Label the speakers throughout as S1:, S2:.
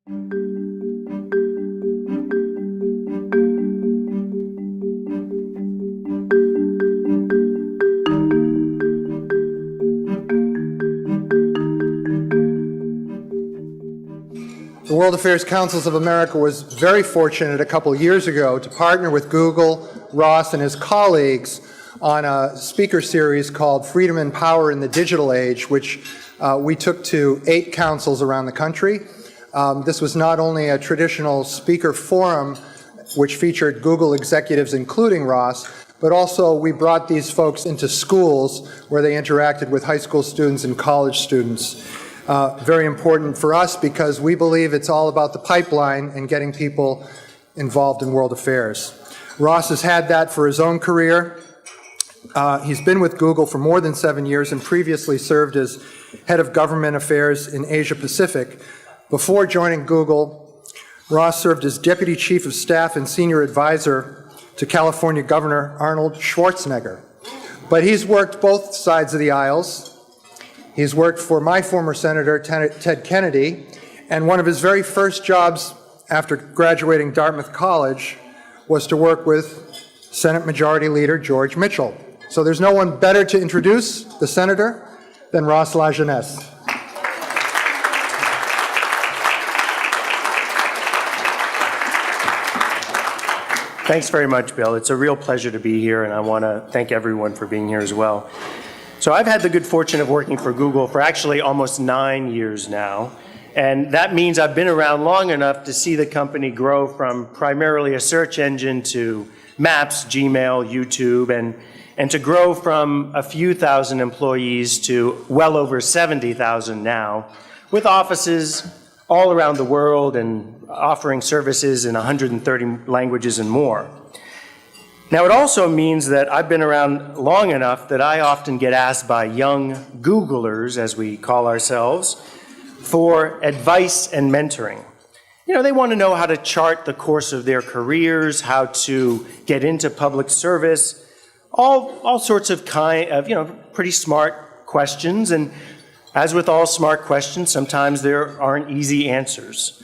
S1: The World Affairs Councils of America was very fortunate a couple years ago to partner with Google, Ross, and his colleagues on a speaker series called Freedom and Power in the Digital Age, which we took to 8 councils around the country. This was not only a traditional speaker forum, which featured Google executives, including Ross, but also we brought these folks into schools where they interacted with high school students and college students. Very important for us because we believe it's all about the pipeline and getting people involved in world affairs. Ross has had that for his own career. He's been with Google for more than 7 years and previously served as head of government affairs in Asia Pacific. Before joining Google, Ross served as deputy chief of staff and senior advisor to California Governor Arnold Schwarzenegger. But he's worked both sides of the aisles. He's worked for my former Senator, Ted Kennedy, and one of his very first jobs after graduating Dartmouth College was to work with Senate Majority Leader George Mitchell. So there's no one better to introduce the Senator than Ross LaJeunesse.
S2: Thanks very much, Bill. It's a real pleasure to be here, and I want to thank everyone for being here as well. So I've had the good fortune of working for Google for actually almost 9 years now, and that means I've been around long enough to see the company grow from primarily a search engine to Maps, Gmail, YouTube, and to grow from a few thousand employees to well over 70,000 now, with offices all around the world and offering services in 130 languages and more. Now, it also means that I've been around long enough that I often get asked by young Googlers, as we call ourselves, for advice and mentoring. You know, they want to know how to chart the course of their careers, how to get into public service, all sorts of pretty smart questions. And as with all smart questions, sometimes there aren't easy answers.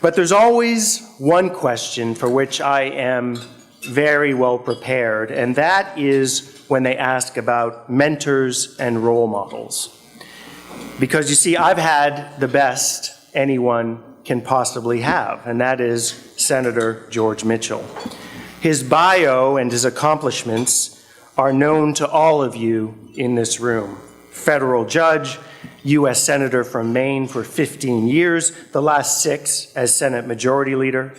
S2: But there's always one question for which I am very well prepared, and that is when they ask about mentors and role models. Because you see, I've had the best anyone can possibly have, and that is Senator George Mitchell. His bio and his accomplishments are known to all of you in this room. Federal judge, U.S. Senator from Maine for 15 years, the last 6 as Senate Majority Leader.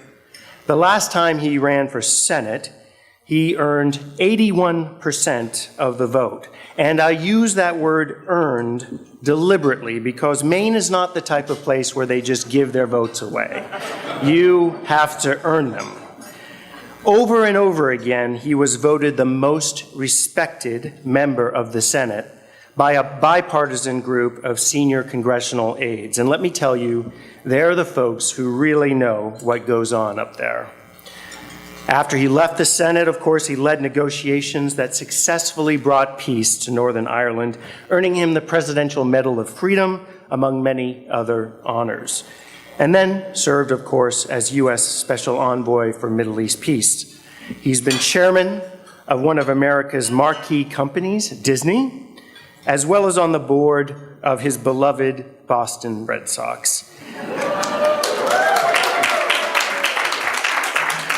S2: The last time he ran for Senate, he earned 81% of the vote. And I use that word earned deliberately because Maine is not the type of place where they just give their votes away. You have to earn them. Over and over again, he was voted the most respected member of the Senate by a bipartisan group of senior congressional aides. And let me tell you, they're the folks who really know what goes on up there. After he left the Senate, of course, he led negotiations that successfully brought peace to Northern Ireland, earning him the Presidential Medal of Freedom, among many other honors. And then served, of course, as U.S. Special Envoy for Middle East Peace. He's been chairman of one of America's marquee companies, Disney, as well as on the board of his beloved Boston Red Sox.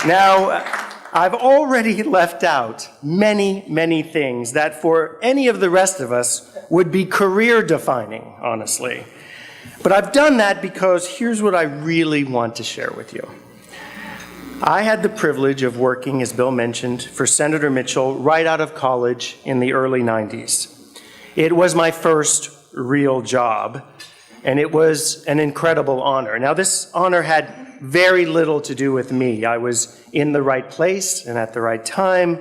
S2: Now, I've already left out many, many things that for any of the rest of us would be career-defining, honestly. But I've done that because here's what I really want to share with you. I had the privilege of working, as Bill mentioned, for Senator Mitchell right out of college in the early 90s. It was my first real job, and it was an incredible honor. Now, this honor had very little to do with me. I was in the right place and at the right time,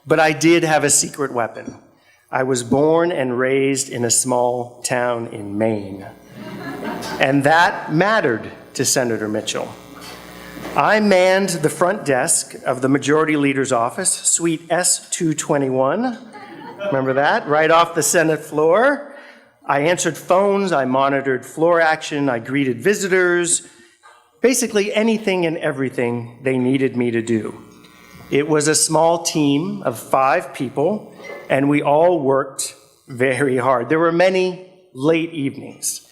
S2: but I did have a secret weapon. I was born and raised in a small town in Maine, and that mattered to Senator Mitchell. I manned the front desk of the Majority Leader's office, Suite S221. Remember that? Right off the Senate floor. I answered phones, I monitored floor action, I greeted visitors, basically anything and everything they needed me to do. It was a small team of 5 people, and we all worked very hard. There were many late evenings.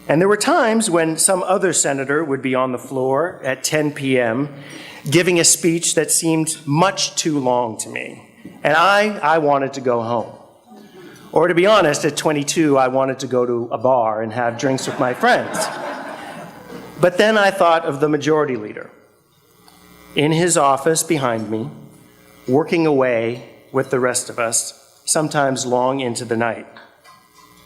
S2: And there were times when some other senator would be on the floor at 10 p.m. giving a speech that seemed much too long to me. And I wanted to go home. Or to be honest, at 22, I wanted to go to a bar and have drinks with my friends. But then I thought of the majority leader in his office behind me, working away with the rest of us, sometimes long into the night.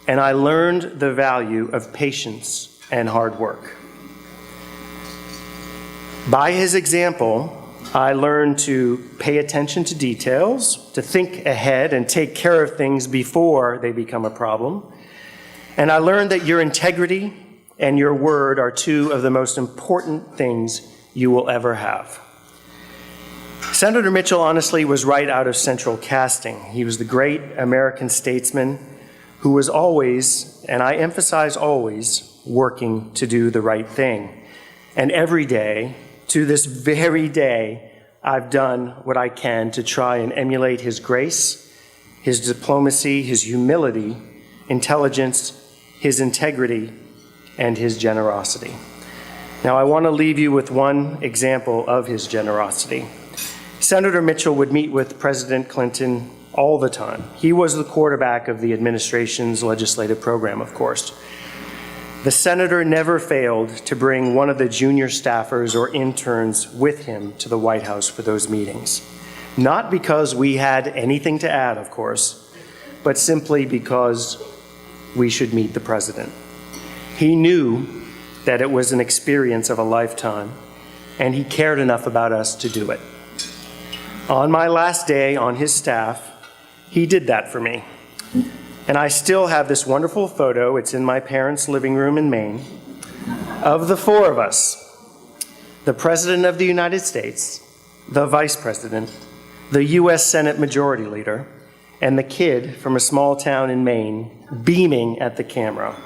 S2: And I learned the value of patience and hard work. By his example, I learned to pay attention to details, to think ahead and take care of things before they become a problem. And I learned that your integrity and your word are 2 of the most important things you will ever have. Senator Mitchell honestly was right out of central casting. He was the great American statesman who was always, and I emphasize always, working to do the right thing. And every day, to this very day, I've done what I can to try and emulate his grace, his diplomacy, his humility, intelligence, his integrity, and his generosity. Now, I want to leave you with one example of his generosity. Senator Mitchell would meet with President Clinton all the time. He was the quarterback of the administration's legislative program, of course. The senator never failed to bring one of the junior staffers or interns with him to the White House for those meetings. Not because we had anything to add, of course, but simply because we should meet the president. He knew that it was an experience of a lifetime, and he cared enough about us to do it. On my last day on his staff, he did that for me. And I still have this wonderful photo, it's in my parents' living room in Maine, of the 4 of us, the President of the United States, the Vice President, the U.S. Senate Majority Leader, and the kid from a small town in Maine beaming at the camera.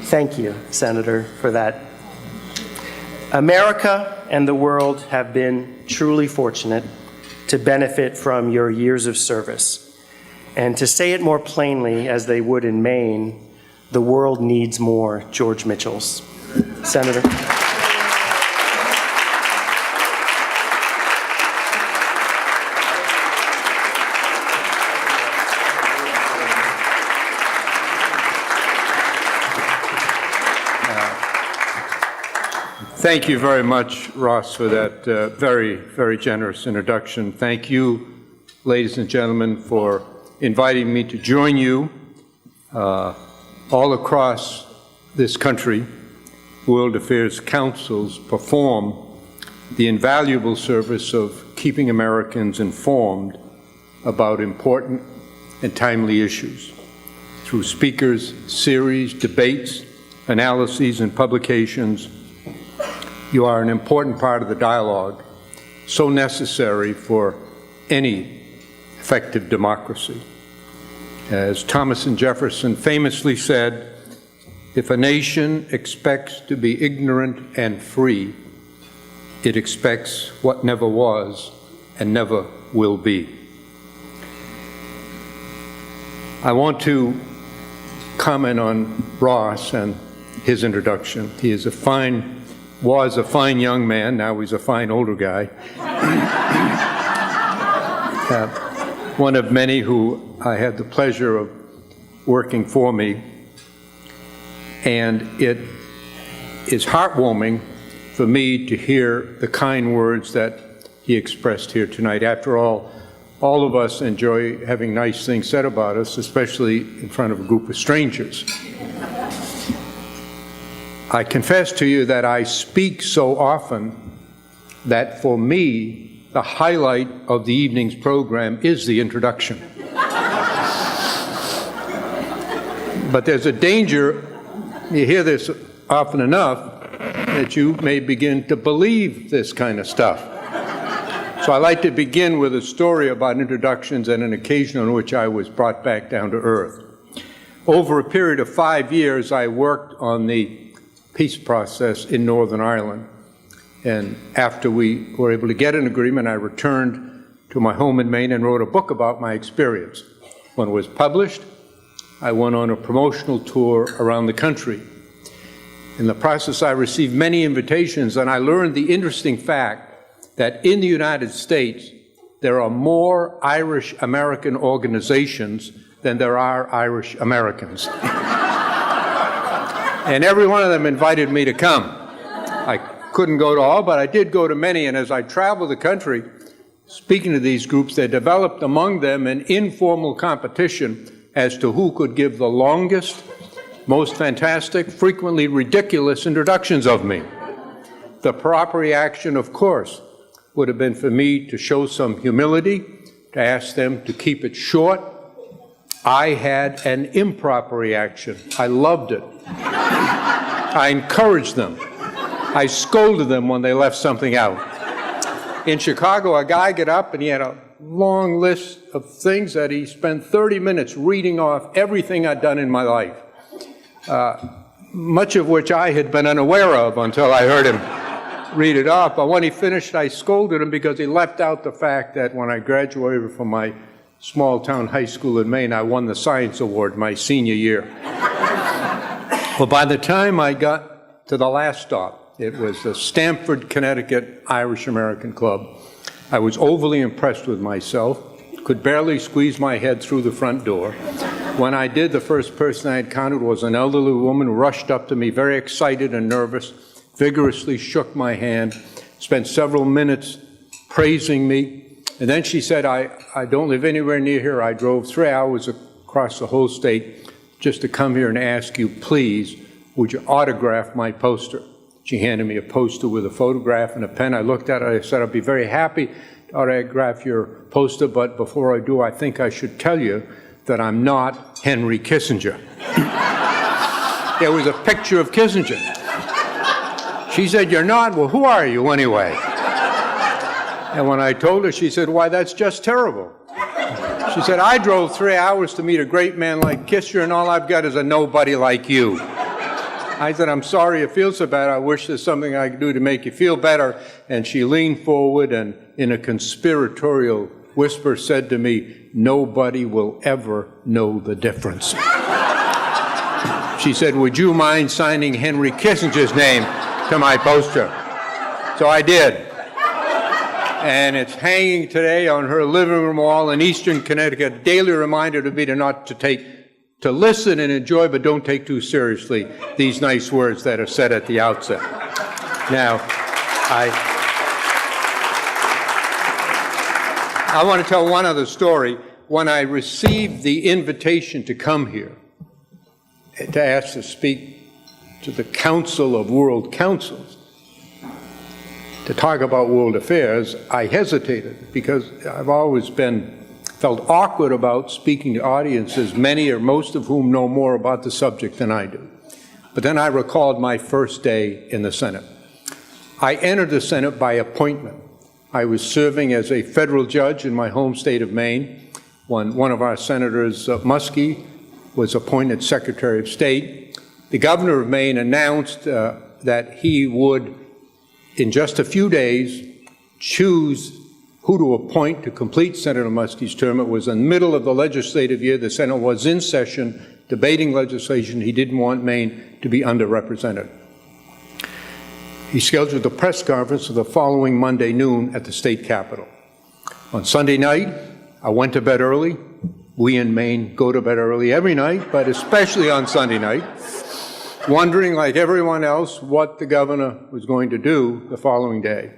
S2: Thank you, Senator, for that. America and the world have been truly fortunate to benefit from your years of service. And to say it more plainly, as they would in Maine, the world needs more George Mitchells. Senator.
S3: Thank you very much, Ross, for that very, very generous introduction. Thank you, ladies and gentlemen, for inviting me to join you all across this country. World Affairs Councils perform the invaluable service of keeping Americans informed about important and timely issues through speakers, series, debates, analyses, and publications. You are an important part of the dialogue, so necessary for any effective democracy. As Thomas and Jefferson famously said, if a nation expects to be ignorant and free, it expects what never was and never will be. I want to comment on Ross and his introduction. He is was a fine young man, now he's a fine older guy. One of many who I had the pleasure of working for me, and it is heartwarming for me to hear the kind words that he expressed here tonight. After all of us enjoy having nice things said about us, especially in front of a group of strangers. I confess to you that I speak so often that for me, the highlight of the evening's program is the introduction. But there's a danger, you hear this often enough, that you may begin to believe this kind of stuff. So I like to begin with a story about introductions and an occasion on which I was brought back down to earth. Over a period of 5 years, I worked on the peace process in Northern Ireland. And after we were able to get an agreement, I returned to my home in Maine and wrote a book about my experience. When it was published, I went on a promotional tour around the country. In the process, I received many invitations, and I learned the interesting fact that in the United States, there are more Irish American organizations than there are Irish Americans. And every one of them invited me to come. I couldn't go to all, but I did go to many, and as I traveled the country, speaking to these groups, they developed among them an informal competition as to who could give the longest, most fantastic, frequently ridiculous introductions of me. The proper reaction, of course, would have been for me to show some humility, to ask them to keep it short. I had an improper reaction. I loved it. I encouraged them. I scolded them when they left something out. In Chicago, a guy got up and he had a long list of things that he spent 30 minutes reading off everything I'd done in my life, much of which I had been unaware of until I heard him read it off. But when he finished, I scolded him because he left out the fact that when I graduated from my small-town high school in Maine, I won the Science Award my senior year. Well, by the time I got to the last stop, it was the Stamford, Connecticut Irish American Club. I was overly impressed with myself, could barely squeeze my head through the front door. When I did, the first person I encountered was an elderly woman who rushed up to me, very excited and nervous, vigorously shook my hand, spent several minutes praising me, and then she said, I don't live anywhere near here. I drove 3 hours across the whole state just to come here and ask you, please, would you autograph my poster? She handed me a poster with a photograph and a pen. I looked at it. I said, I'd be very happy to autograph your poster, but before I do, I think I should tell you that I'm not Henry Kissinger. There was a picture of Kissinger. She said, you're not? Well, who are you anyway? And when I told her, she said, why, that's just terrible. She said, I drove 3 hours to meet a great man like Kissinger, and all I've got is a nobody like you. I said, I'm sorry you feel so bad. I wish there's something I could do to make you feel better. And she leaned forward and, in a conspiratorial whisper, said to me, nobody will ever know the difference. She said, would you mind signing Henry Kissinger's name to my poster? So I did. And it's hanging today on her living room wall in eastern Connecticut, a daily reminder to me to listen and enjoy, but don't take too seriously these nice words that are said at the outset. Now, I want to tell one other story. When I received the invitation to come here, to ask to speak to the Council of World Councils, to talk about world affairs, I hesitated because I've always felt awkward about speaking to audiences, many or most of whom know more about the subject than I do. But then I recalled my first day in the Senate. I entered the Senate by appointment. I was serving as a federal judge in my home state of Maine when one of our senators, Muskie, was appointed Secretary of State. The governor of Maine announced that he would, in just a few days, choose who to appoint to complete Senator Muskie's term. It was in the middle of the legislative year. The Senate was in session, debating legislation. He didn't want Maine to be underrepresented. He scheduled a press conference for the following Monday noon at the state capitol. On Sunday night, I went to bed early. We in Maine go to bed early every night, but especially on Sunday night, wondering, like everyone else, what the governor was going to do the following day.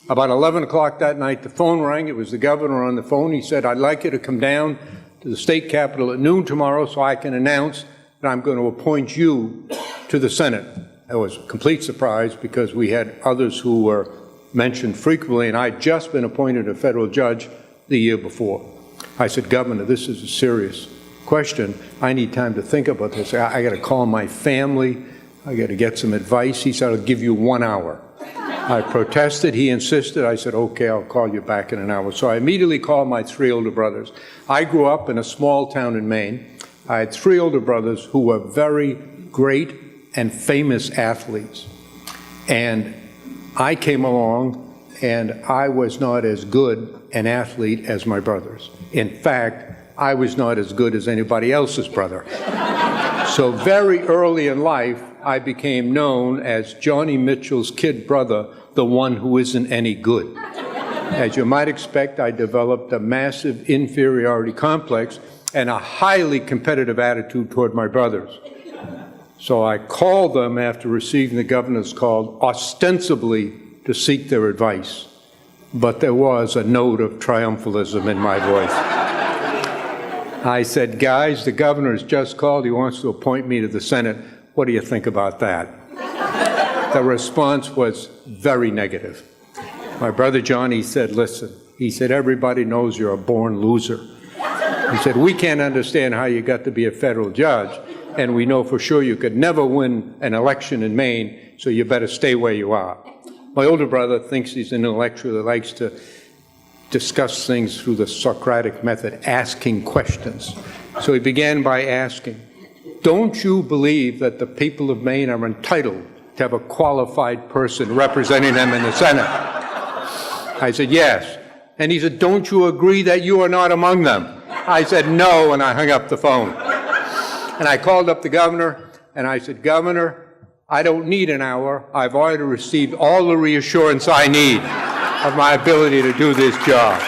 S3: About 11 o'clock that night, the phone rang. It was the governor on the phone. He said, I'd like you to come down to the state capitol at noon tomorrow so I can announce that I'm going to appoint you to the Senate. It was a complete surprise because we had others who were mentioned frequently, and I'd just been appointed a federal judge the year before. I said, Governor, this is a serious question. I need time to think about this. I got to call my family. I got to get some advice. He said, I'll give you 1 hour. I protested. He insisted. I said, okay, I'll call you back in an hour. So I immediately called my 3 older brothers. I grew up in a small town in Maine. I had 3 older brothers who were very great and famous athletes. And I came along and I was not as good an athlete as my brothers. In fact, I was not as good as anybody else's brother. So very early in life, I became known as Johnny Mitchell's kid brother, the one who isn't any good. As you might expect, I developed a massive inferiority complex and a highly competitive attitude toward my brothers. So I called them after receiving the governor's call, ostensibly to seek their advice. But there was a note of triumphalism in my voice. I said, guys, the governor has just called. He wants to appoint me to the Senate. What do you think about that? The response was very negative. My brother Johnny said, listen, he said, everybody knows you're a born loser. He said, we can't understand how you got to be a federal judge, and we know for sure you could never win an election in Maine, so you better stay where you are. My older brother thinks he's an intellectual that likes to discuss things through the Socratic method, asking questions. So he began by asking, don't you believe that the people of Maine are entitled to have a qualified person representing them in the Senate? I said, yes. And he said, don't you agree that you are not among them? I said, no, and I hung up the phone. And I called up the governor, and I said, Governor, I don't need an hour. I've already received all the reassurance I need of my ability to do this job.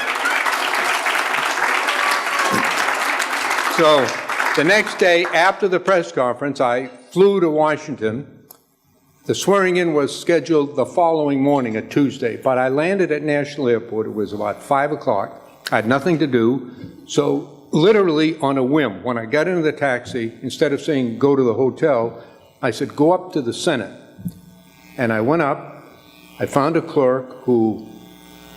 S3: So the next day after the press conference, I flew to Washington. The swearing-in was scheduled the following morning, a Tuesday, but I landed at National Airport. It was about 5 o'clock. I had nothing to do, so literally on a whim, when I got into the taxi, instead of saying go to the hotel, I said go up to the Senate. And I went up, I found a clerk who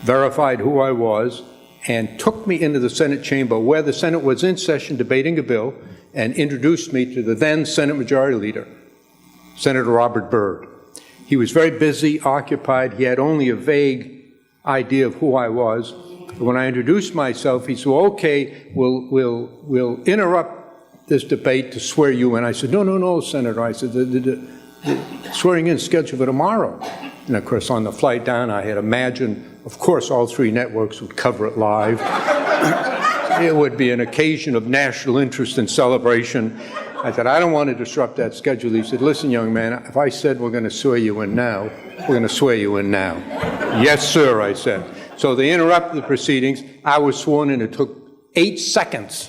S3: verified who I was and took me into the Senate chamber where the Senate was in session debating a bill and introduced me to the then Senate Majority Leader, Senator Robert Byrd. He was very busy, occupied. He had only a vague idea of who I was. When I introduced myself, he said, okay, we'll interrupt this debate to swear you in. I said, no, Senator. I said, the swearing in is scheduled for tomorrow. And of course, on the flight down, I had imagined, of course, all three networks would cover it live. It would be an occasion of national interest and celebration. I said, I don't want to disrupt that schedule. He said, listen, young man, if I said we're going to swear you in now, we're going to swear you in now. Yes, sir, I said. So they interrupted the proceedings. I was sworn in. It took 8 seconds.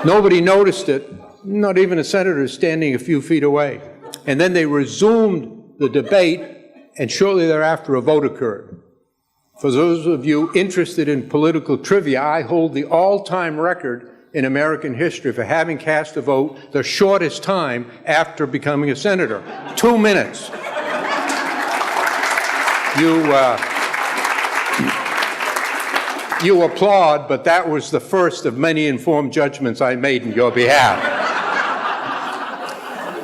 S3: Nobody noticed it, not even a senator standing a few feet away. And then they resumed the debate, and shortly thereafter a vote occurred. For those of you interested in political trivia, I hold the all-time record in American history for having cast a vote the shortest time after becoming a senator. 2 minutes. You applaud, but that was the first of many informed judgments I made in your behalf.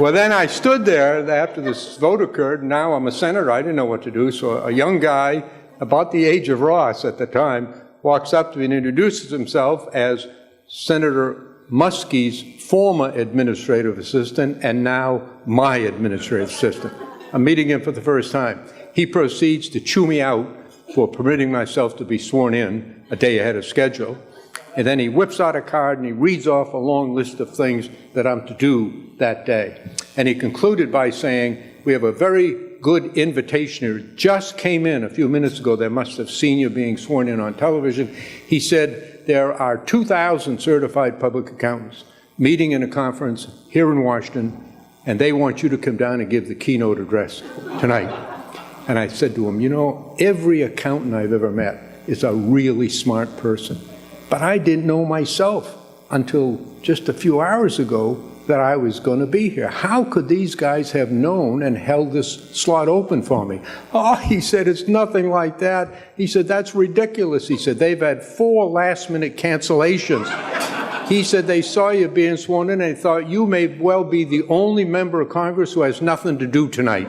S3: Well, then I stood there after this vote occurred, and now I'm a senator. I didn't know what to do, so a young guy, about the age of Ross at the time, walks up to me and introduces himself as Senator Muskie's former administrative assistant and now my administrative assistant. I'm meeting him for the first time. He proceeds to chew me out for permitting myself to be sworn in a day ahead of schedule. And then he whips out a card and he reads off a long list of things that I'm to do that day. And he concluded by saying, we have a very good invitation here. It just came in a few minutes ago. They must have seen you being sworn in on television. He said, there are 2,000 certified public accountants meeting in a conference here in Washington, and they want you to come down and give the keynote address tonight. And I said to him, you know, every accountant I've ever met is a really smart person. But I didn't know myself until just a few hours ago that I was going to be here. How could these guys have known and held this slot open for me? Oh, he said, it's nothing like that. He said, that's ridiculous. He said, they've had 4 last-minute cancellations. He said, they saw you being sworn in and they thought you may well be the only member of Congress who has nothing to do tonight.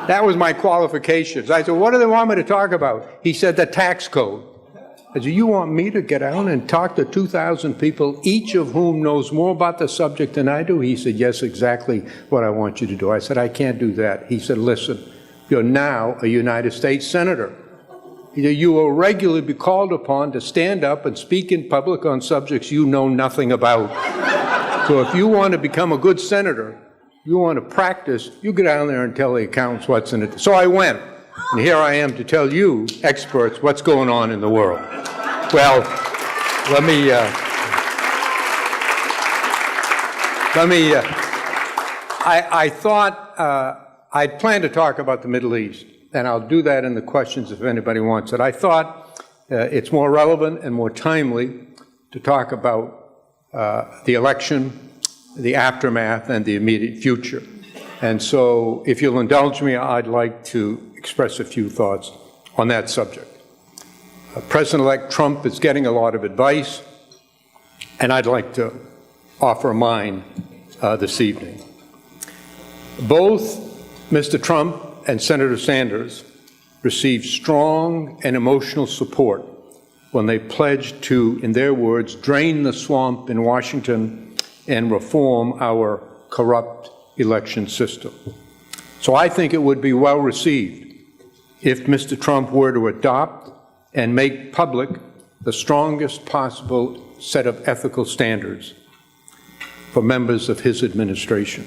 S3: That was my qualifications. I said, what do they want me to talk about? He said, the tax code. I said, you want me to get out and talk to 2,000 people, each of whom knows more about the subject than I do? He said, yes, exactly what I want you to do. I said, I can't do that. He said, listen, You're now a United States Senator. You will regularly be called upon to stand up and speak in public on subjects you know nothing about. So if you want to become a good senator, you want to practice, you get down there and tell the accountants what's in it. So I went, and here I am to tell you, experts, what's going on in the world. Well, I thought I'd planned to talk about the Middle East, and I'll do that in the questions if anybody wants it. I thought it's more relevant and more timely to talk about the election, the aftermath, and the immediate future. And so, if you'll indulge me, I'd like to express a few thoughts on that subject. President-elect Trump is getting a lot of advice, and I'd like to offer mine this evening. Both Mr. Trump and Senator Sanders received strong and emotional support when they pledged to, in their words, drain the swamp in Washington and reform our corrupt election system. So I think it would be well received if Mr. Trump were to adopt and make public the strongest possible set of ethical standards for members of his administration.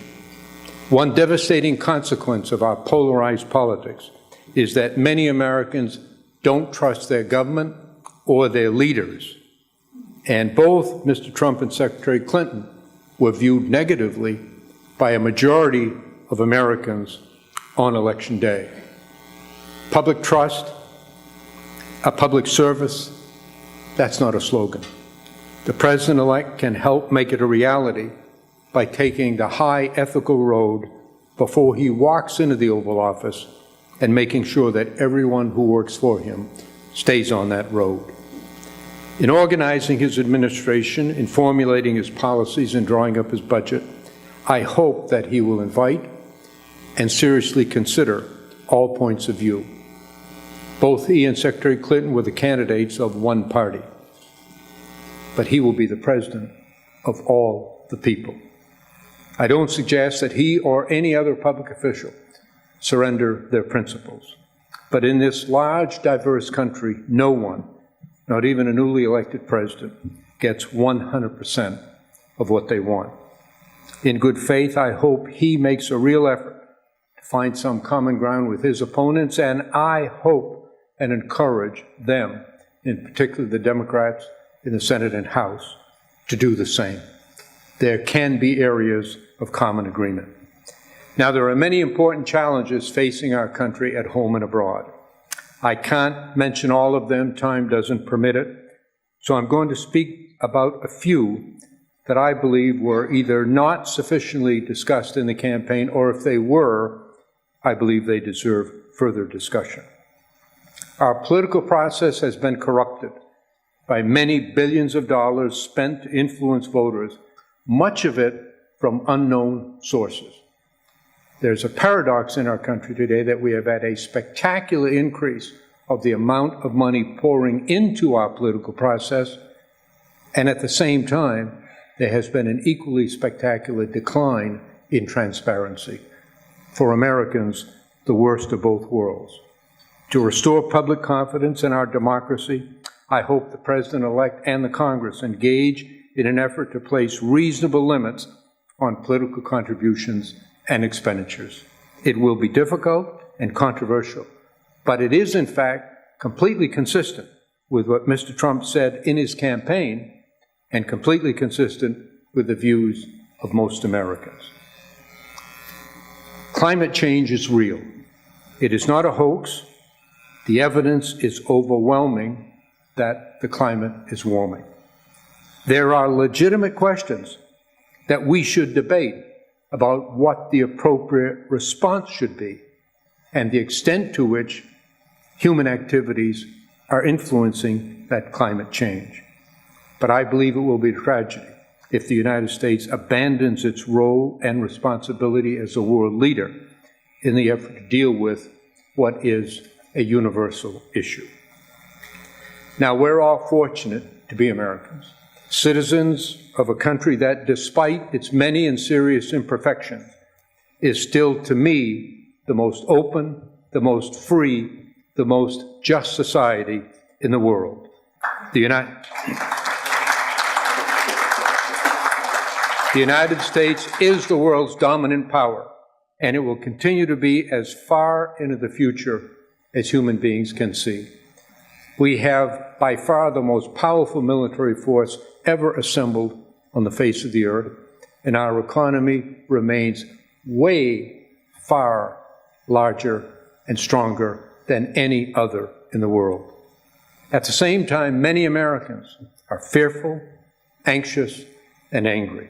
S3: One devastating consequence of our polarized politics is that many Americans don't trust their government or their leaders. And both Mr. Trump and Secretary Clinton were viewed negatively by a majority of Americans on Election Day. Public trust, a public service, that's not a slogan. The President-elect can help make it a reality by taking the high ethical road before he walks into the Oval Office and making sure that everyone who works for him stays on that road. In organizing his administration, in formulating his policies, and drawing up his budget, I hope that he will invite and seriously consider all points of view. Both he and Secretary Clinton were the candidates of one party, but he will be the president of all the people. I don't suggest that he or any other public official surrender their principles. But in this large, diverse country, no one, not even a newly elected president, gets 100% of what they want. In good faith, I hope he makes a real effort to find some common ground with his opponents, and I hope and encourage them, in particular the Democrats in the Senate and House, to do the same. There can be areas of common agreement. Now, there are many important challenges facing our country at home and abroad. I can't mention all of them, time doesn't permit it, so I'm going to speak about a few that I believe were either not sufficiently discussed in the campaign, or if they were, I believe they deserve further discussion. Our political process has been corrupted by many billions of dollars spent to influence voters, much of it from unknown sources. There's a paradox in our country today that we have had a spectacular increase of the amount of money pouring into our political process, and at the same time, there has been an equally spectacular decline in transparency. For Americans, the worst of both worlds. To restore public confidence in our democracy, I hope the President-elect and the Congress engage in an effort to place reasonable limits on political contributions and expenditures. It will be difficult and controversial, but it is, in fact, completely consistent with what Mr. Trump said in his campaign and completely consistent with the views of most Americans. Climate change is real. It is not a hoax. The evidence is overwhelming that the climate is warming. There are legitimate questions that we should debate about what the appropriate response should be and the extent to which human activities are influencing that climate change. But I believe it will be a tragedy if the United States abandons its role and responsibility as a world leader in the effort to deal with what is a universal issue. Now, we're all fortunate to be Americans, citizens of a country that, despite its many and serious imperfections, is still, to me, the most open, the most free, the most just society in the world. The United States is the world's dominant power, and it will continue to be as far into the future as human beings can see. We have by far the most powerful military force ever assembled on the face of the earth, and our economy remains way far larger and stronger than any other in the world. At the same time, many Americans are fearful, anxious, and angry.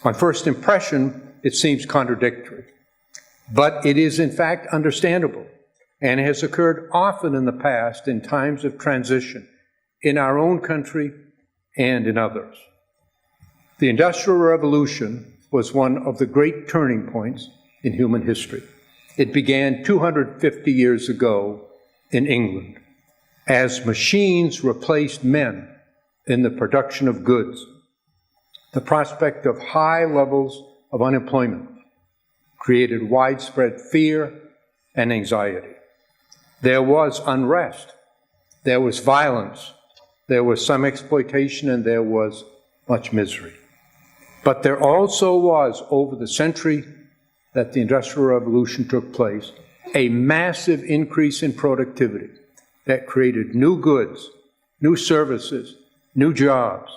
S3: On first impression, it seems contradictory, but it is in fact understandable and has occurred often in the past in times of transition in our own country and in others. The Industrial Revolution was one of the great turning points in human history. It began 250 years ago in England as machines replaced men in the production of goods. The prospect of high levels of unemployment created widespread fear and anxiety. There was unrest, there was violence, there was some exploitation, and there was much misery. But there also was, over the century that the Industrial Revolution took place, a massive increase in productivity that created new goods, new services, new jobs,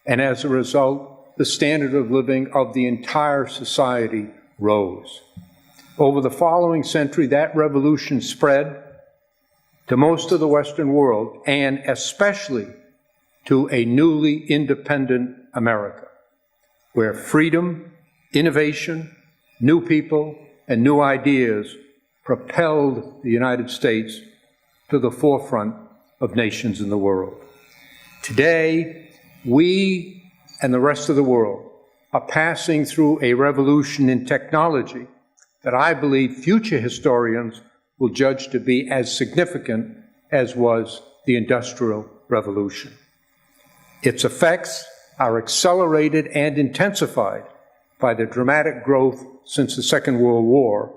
S3: and as a result, the standard of living of the entire society rose. Over the following century, that revolution spread to most of the Western world, and especially to a newly independent America, where freedom, innovation, new people, and new ideas propelled the United States to the forefront of nations in the world. Today, we and the rest of the world are passing through a revolution in technology that I believe future historians will judge to be as significant as was the Industrial Revolution. Its effects are accelerated and intensified by the dramatic growth since the Second World War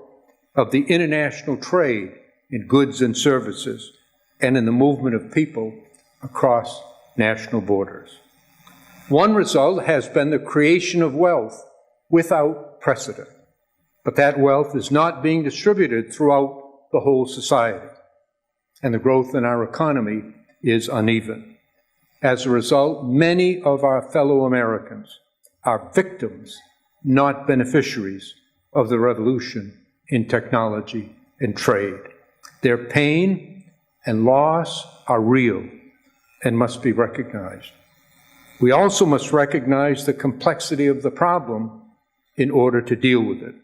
S3: of the international trade in goods and services and in the movement of people across national borders. One result has been the creation of wealth without precedent, but that wealth is not being distributed throughout the whole society, and the growth in our economy is uneven. As a result, many of our fellow Americans are victims, not beneficiaries, of the revolution in technology and trade. Their pain and loss are real and must be recognized. We also must recognize the complexity of the problem in order to deal with it.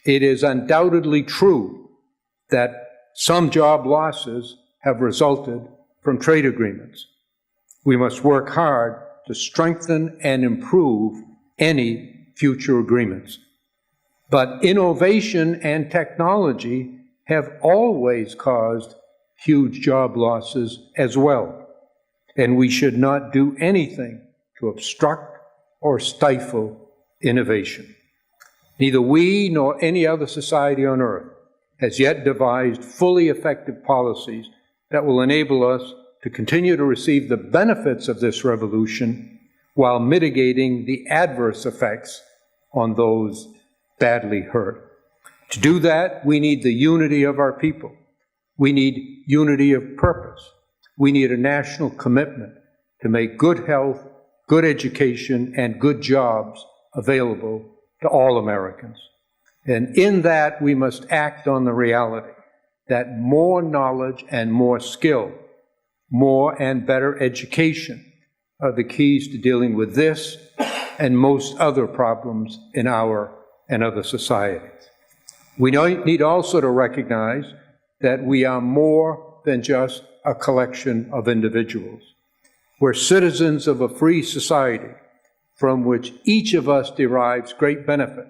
S3: It is undoubtedly true that some job losses have resulted from trade agreements. We must work hard to strengthen and improve any future agreements. But innovation and technology have always caused huge job losses as well, and we should not do anything to obstruct or stifle innovation. Neither we nor any other society on earth has yet devised fully effective policies that will enable us to continue to receive the benefits of this revolution while mitigating the adverse effects on those badly hurt. To do that, we need the unity of our people. We need unity of purpose. We need a national commitment to make good health, good education, and good jobs available to all Americans. And in that, we must act on the reality that more knowledge and more skill, more and better education are the keys to dealing with this and most other problems in our and other societies. We need also to recognize that we are more than just a collection of individuals. We're citizens of a free society from which each of us derives great benefit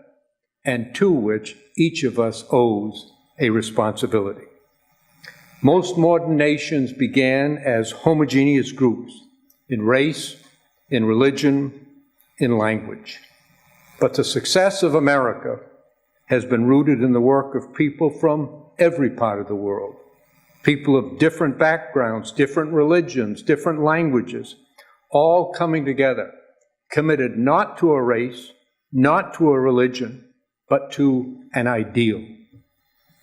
S3: and to which each of us owes a responsibility. Most modern nations began as homogeneous groups in race, in religion, in language. But the success of America has been rooted in the work of people from every part of the world, people of different backgrounds, different religions, different languages, all coming together, committed not to a race, not to a religion, but to an ideal.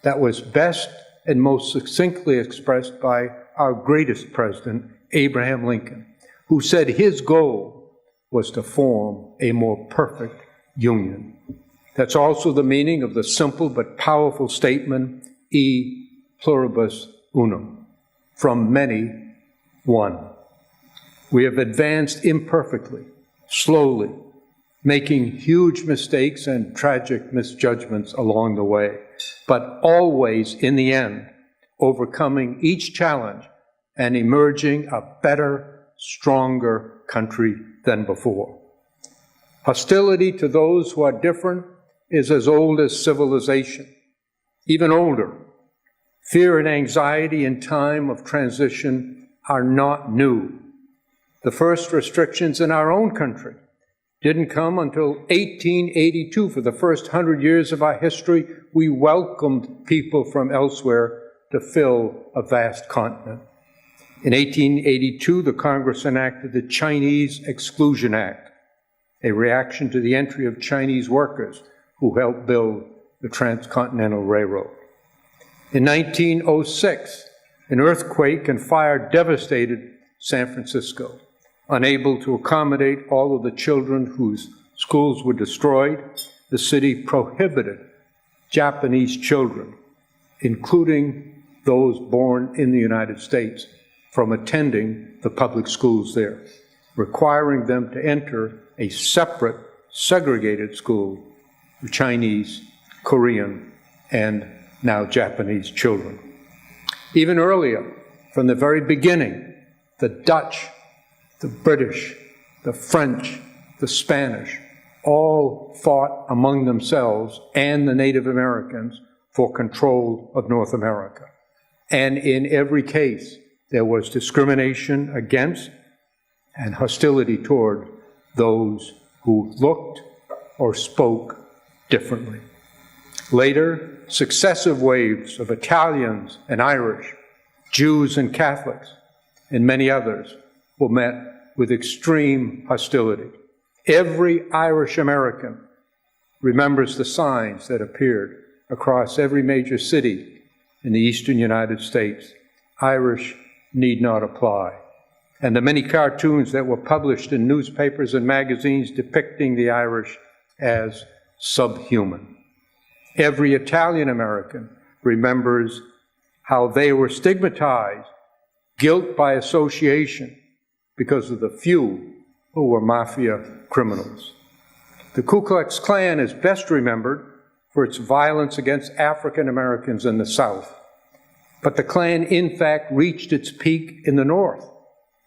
S3: That was best and most succinctly expressed by our greatest president, Abraham Lincoln, who said his goal was to form a more perfect union. That's also the meaning of the simple but powerful statement, e pluribus unum, from many, one. We have advanced imperfectly, slowly, making huge mistakes and tragic misjudgments along the way, but always, in the end, overcoming each challenge and emerging a better, stronger country than before. Hostility to those who are different is as old as civilization, even older. Fear and anxiety in time of transition are not new. The first restrictions in our own country didn't come until 1882. For the first 100 years of our history, we welcomed people from elsewhere to fill a vast continent. In 1882, the Congress enacted the Chinese Exclusion Act, a reaction to the entry of Chinese workers who helped build the Transcontinental Railroad. In 1906, an earthquake and fire devastated San Francisco. Unable to accommodate all of the children whose schools were destroyed, the city prohibited Japanese children, including those born in the United States, from attending the public schools there, requiring them to enter a separate, segregated school for Chinese, Korean, and now Japanese children. Even earlier, from the very beginning, the Dutch, the British, the French, the Spanish, all fought among themselves and the Native Americans for control of North America. And in every case, there was discrimination against and hostility toward those who looked or spoke differently. Later, successive waves of Italians and Irish, Jews and Catholics, and many others were met with extreme hostility. Every Irish American remembers the signs that appeared across every major city in the eastern United States. Irish need not apply. And the many cartoons that were published in newspapers and magazines depicting the Irish as subhuman. Every Italian American remembers how they were stigmatized, guilt by association, because of the few who were mafia criminals. The Ku Klux Klan is best remembered for its violence against African Americans in the South. But the Klan, in fact, reached its peak in the North,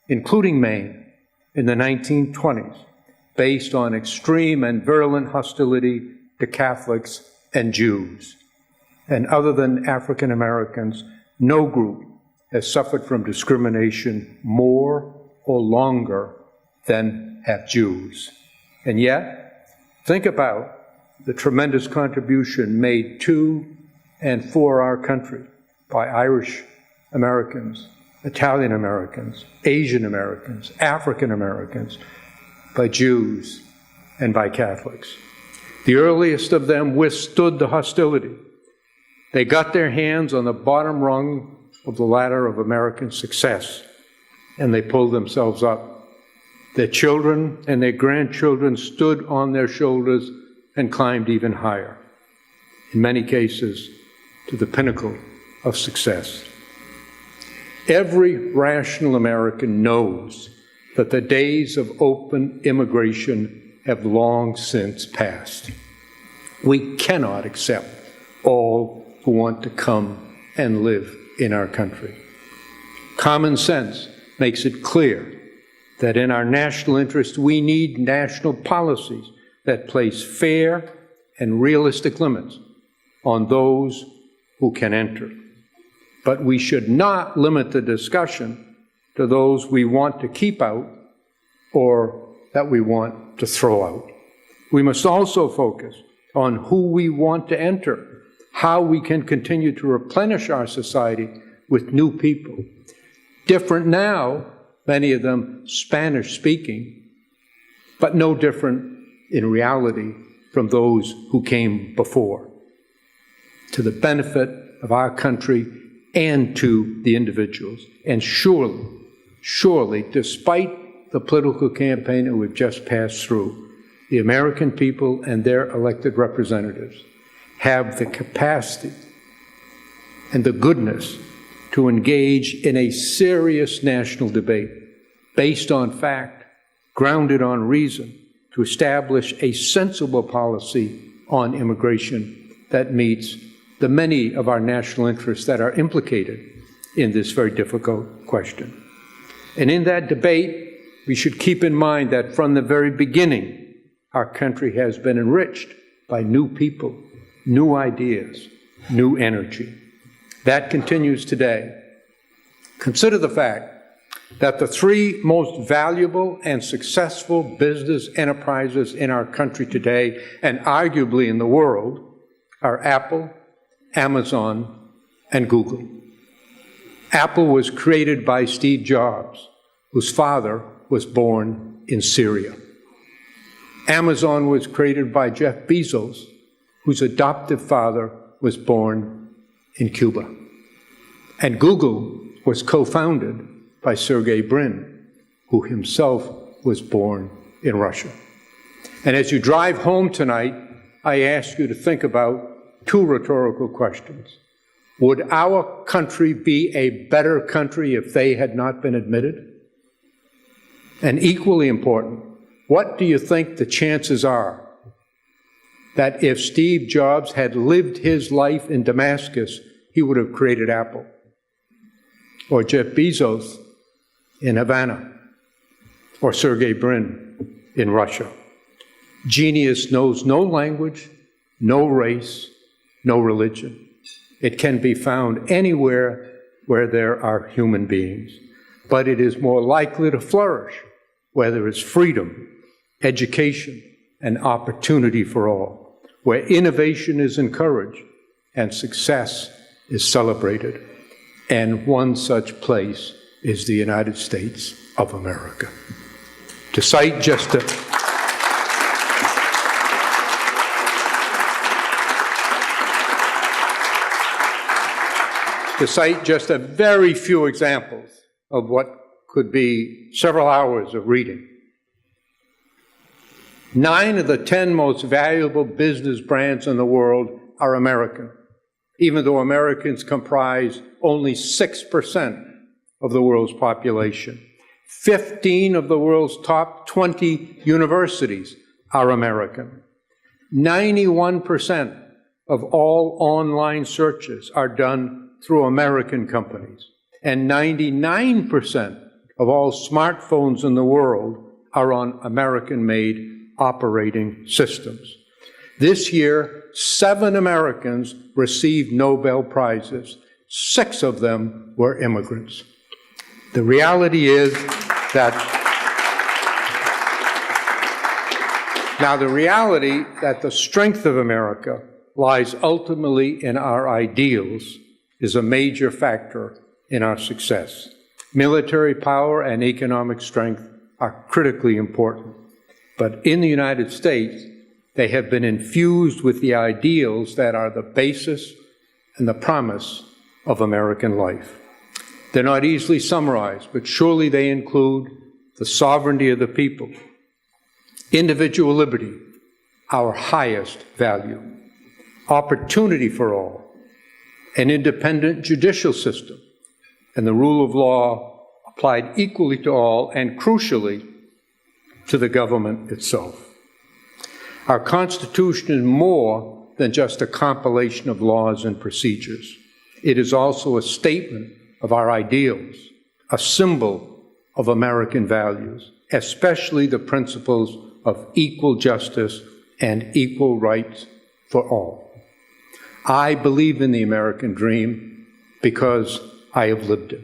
S3: including Maine, in the 1920s, based on extreme and virulent hostility to Catholics and Jews. And other than African Americans, no group has suffered from discrimination more or longer than have Jews. And yet, think about the tremendous contribution made to and for our country by Irish Americans, Italian Americans, Asian Americans, African Americans, by Jews, and by Catholics. The earliest of them withstood the hostility. They got their hands on the bottom rung of the ladder of American success, and they pulled themselves up. Their children and their grandchildren stood on their shoulders and climbed even higher, in many cases to the pinnacle of success. Every rational American knows that the days of open immigration have long since passed. We cannot accept all who want to come and live in our country. Common sense makes it clear that in our national interest, we need national policies that place fair and realistic limits on those who can enter. But we should not limit the discussion to those we want to keep out or that we want to throw out. We must also focus on who we want to enter how we can continue to replenish our society with new people. Different now, many of them Spanish-speaking, but no different in reality from those who came before, to the benefit of our country and to the individuals. And surely, despite the political campaign that we've just passed through, the American people and their elected representatives have the capacity and the goodness to engage in a serious national debate based on fact, grounded on reason, to establish a sensible policy on immigration that meets the many of our national interests that are implicated in this very difficult question. And in that debate, we should keep in mind that from the very beginning, our country has been enriched by new people, new ideas, new energy. That continues today. Consider the fact that the three most valuable and successful business enterprises in our country today, and arguably in the world, are Apple, Amazon, and Google. Apple was created by Steve Jobs, whose father was born in Syria. Amazon was created by Jeff Bezos, whose adoptive father was born in Cuba. And Google was co-founded by Sergey Brin, who himself was born in Russia. And as you drive home tonight, I ask you to think about two rhetorical questions. Would our country be a better country if they had not been admitted? And equally important, what do you think the chances are that if Steve Jobs had lived his life in Damascus, he would have created Apple? Or Jeff Bezos in Havana? Or Sergey Brin in Russia? Genius knows no language, no race, no religion. It can be found anywhere where there are human beings, but it is more likely to flourish where there is freedom, education, and opportunity for all, where innovation is encouraged and success is celebrated. And one such place is the United States of America. To cite just a very few examples of what could be several hours of reading. 9 of the 10 most valuable business brands in the world are American, even though Americans comprise only 6% of the world's population. 15 of the world's top 20 universities are American. 91% of all online searches are done through American companies. And 99% of all smartphones in the world are on American-made operating systems. This year, 7 Americans received Nobel Prizes. 6 of them were immigrants. The reality is that the strength of America lies ultimately in our ideals is a major factor in our success. Military power and economic strength are critically important, but in the United States, they have been infused with the ideals that are the basis and the promise of American life. They're not easily summarized, but surely they include the sovereignty of the people, individual liberty, our highest value, opportunity for all, an independent judicial system, and the rule of law applied equally to all and, crucially, to the government itself. Our Constitution is more than just a compilation of laws and procedures. It is also a statement of our ideals, a symbol of American values, especially the principles of equal justice and equal rights for all. I believe in the American dream because I have lived it.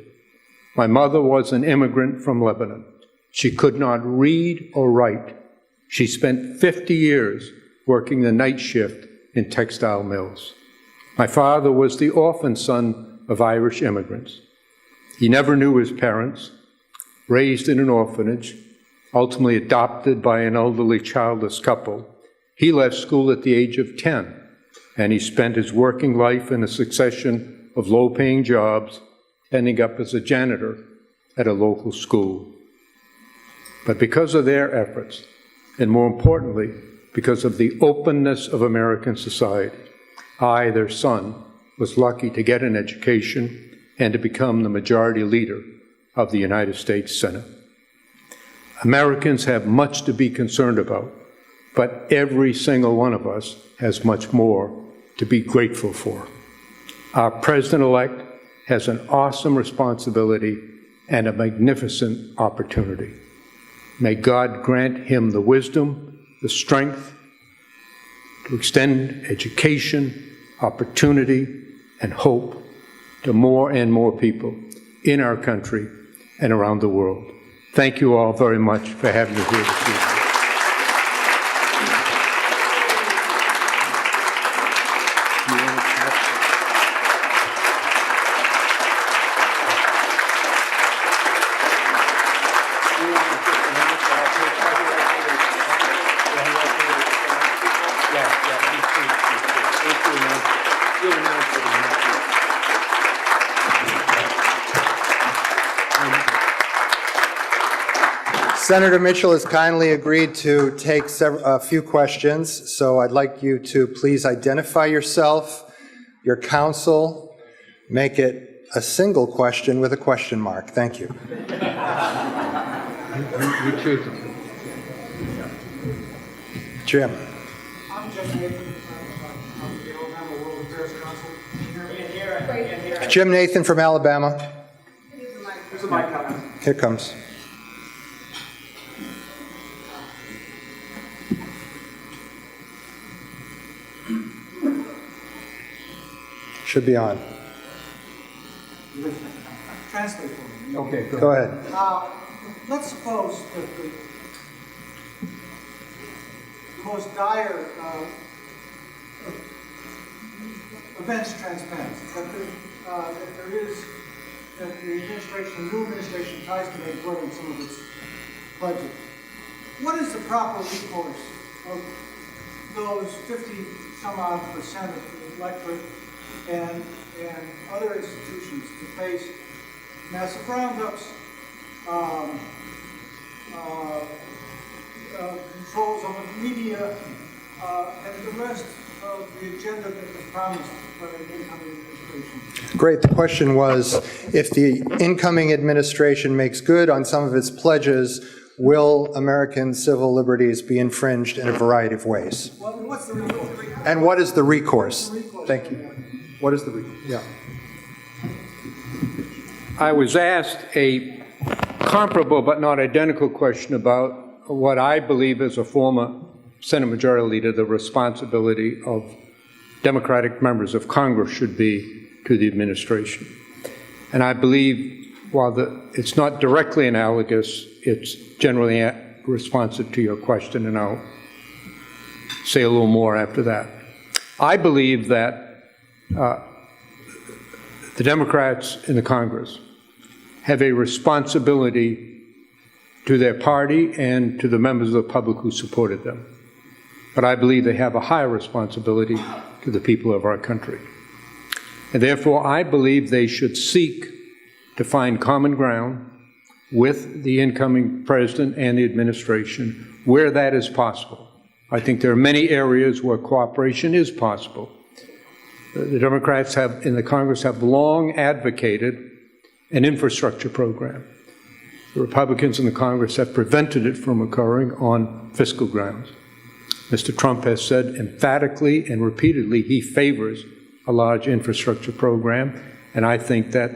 S3: My mother was an immigrant from Lebanon. She could not read or write. She spent 50 years working the night shift in textile mills. My father was the orphan son of Irish immigrants. He never knew his parents, raised in an orphanage, ultimately adopted by an elderly childless couple. He left school at the age of 10, and he spent his working life in a succession of low-paying jobs, ending up as a janitor at a local school. But because of their efforts, and more importantly, because of the openness of American society, I, their son, was lucky to get an education and to become the majority leader of the United States Senate. Americans have much to be concerned about, but every single one of us has much more to be grateful for. Our president-elect has an awesome responsibility and a magnificent opportunity. May God grant him the wisdom, the strength to extend education, opportunity, and hope to more and more people in our country and around the world. Thank you all very much for having me here this evening.
S1: Senator Mitchell has kindly agreed to take a few questions, so I'd like you to please identify yourself, your counsel, make it a single question with a question mark. Thank you.
S3: You choose them.
S1: Jim.
S4: I'm Jim Nathan from the Alabama World Affairs Council. Here.
S1: Jim Nathan from Alabama.
S4: There's a mic coming.
S1: Here it comes. Should be on.
S4: Translate for me.
S3: Okay,
S1: Go ahead.
S4: Let's suppose that the most dire events transplant, that the new administration tries to make good on some of its budget. What is the proper recourse of those 50-some-odd% of the electorate and other institutions to face massive roundups, controls on the media, and the rest of the agenda that was promised by the incoming administration?
S1: Great. The question was, if the incoming administration makes good on some of its pledges, will American civil liberties be infringed in a variety of ways?
S4: Well, what's the recourse?
S1: And what is the recourse?
S4: Recourse.
S1: Thank you. What is the recourse? Yeah.
S3: I was asked a comparable but not identical question about what I believe as a former Senate Majority Leader the responsibility of Democratic members of Congress should be to the administration. And I believe, while it's not directly analogous, it's generally responsive to your question, and I'll say a little more after that. I believe that the Democrats in the Congress have a responsibility to their party and to the members of the public who supported them. But I believe they have a higher responsibility to the people of our country. And therefore, I believe they should seek to find common ground with the incoming president and the administration where that is possible. I think there are many areas where cooperation is possible. The Democrats in the Congress have long advocated an infrastructure program. The Republicans in the Congress have prevented it from occurring on fiscal grounds. Mr. Trump has said emphatically and repeatedly he favors a large infrastructure program, and I think that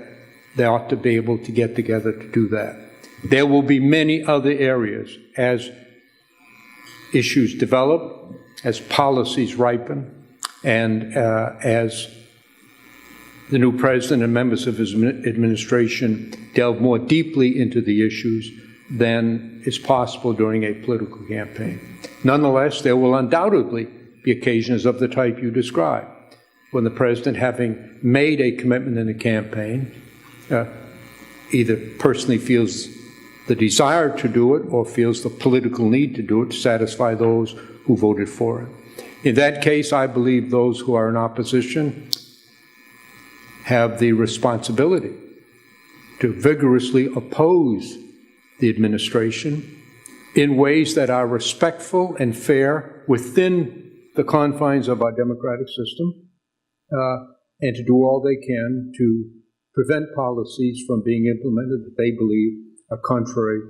S3: they ought to be able to get together to do that. There will be many other areas as issues develop, as policies ripen, and as the new president and members of his administration delve more deeply into the issues than is possible during a political campaign. Nonetheless, there will undoubtedly be occasions of the type you describe, when the president, having made a commitment in the campaign, either personally feels the desire to do it or feels the political need to do it to satisfy those who voted for it. In that case, I believe those who are in opposition have the responsibility to vigorously oppose the administration in ways that are respectful and fair within the confines of our democratic system, and to do all they can to prevent policies from being implemented that they believe are contrary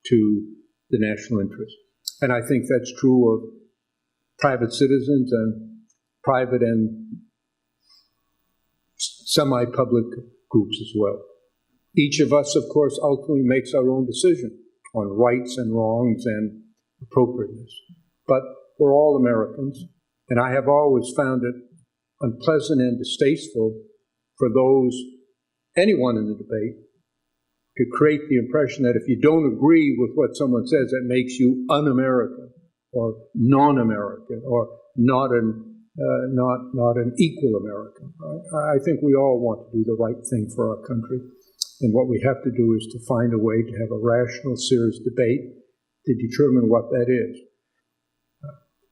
S3: to the national interest. And I think that's true of private citizens and private and semi-public groups as well. Each of us, of course, ultimately makes our own decision on rights and wrongs and appropriateness. But we're all Americans, and I have always found it unpleasant and distasteful for anyone in the debate, to create the impression that if you don't agree with what someone says, that makes you un-American or non-American or not an equal American. I think we all want to do the right thing for our country. And what we have to do is to find a way to have a rational, serious debate to determine what that is.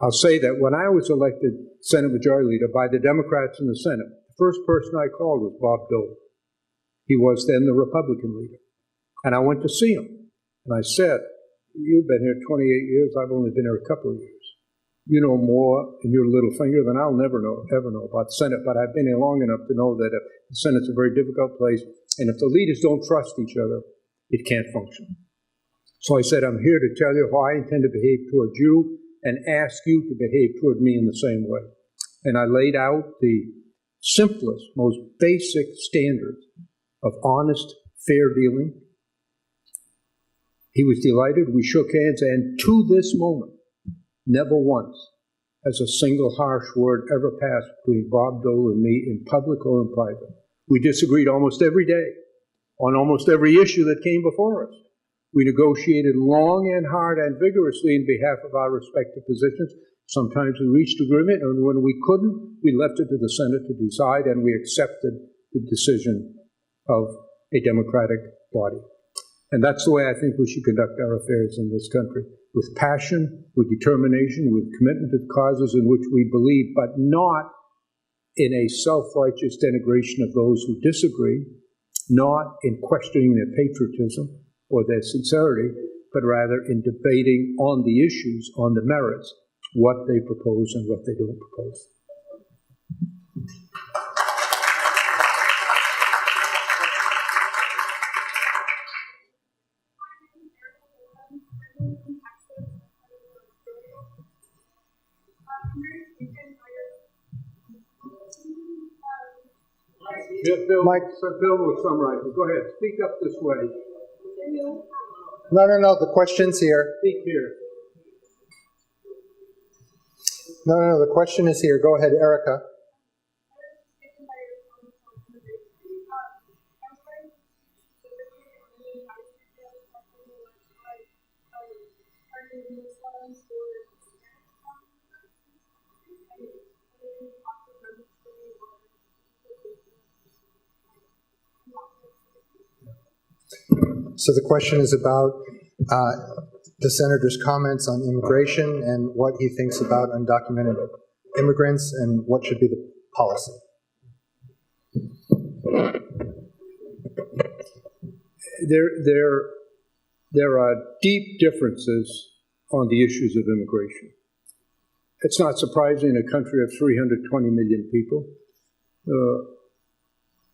S3: I'll say that when I was elected Senate Majority Leader by the Democrats in the Senate, the first person I called was Bob Dole. He was then the Republican leader. And I went to see him. And I said, you've been here 28 years, I've only been here a couple of years. You know more in your little finger than I'll ever know about the Senate, but I've been here long enough to know that the Senate's a very difficult place, and if the leaders don't trust each other, it can't function. So I said, I'm here to tell you how I intend to behave towards you and ask you to behave toward me in the same way. And I laid out the simplest, most basic standards of honest, fair dealing. He was delighted. We shook hands, and to this moment, never once has a single harsh word ever passed between Bob Dole and me in public or in private. We disagreed almost every day on almost every issue that came before us. We negotiated long and hard and vigorously in behalf of our respective positions. Sometimes we reached agreement, and when we couldn't, we left it to the Senate to decide, and we accepted the decision of a democratic body. And that's the way I think we should conduct our affairs in this country, with passion, with determination, with commitment to the causes in which we believe, but not in a self-righteous denigration of those who disagree, not in questioning their patriotism or their sincerity, but rather in debating on the issues, on the merits, what they propose and what they don't propose. Bill will summarize it. Go ahead. Speak up this way.
S1: No, the question's here.
S3: Speak here.
S1: No, the question is here. Go ahead, Erica. So the question is about the senator's comments on immigration and what he thinks about undocumented immigrants and what should be the policy.
S3: There are deep differences on the issues of immigration. It's not surprising in a country of 320 million people,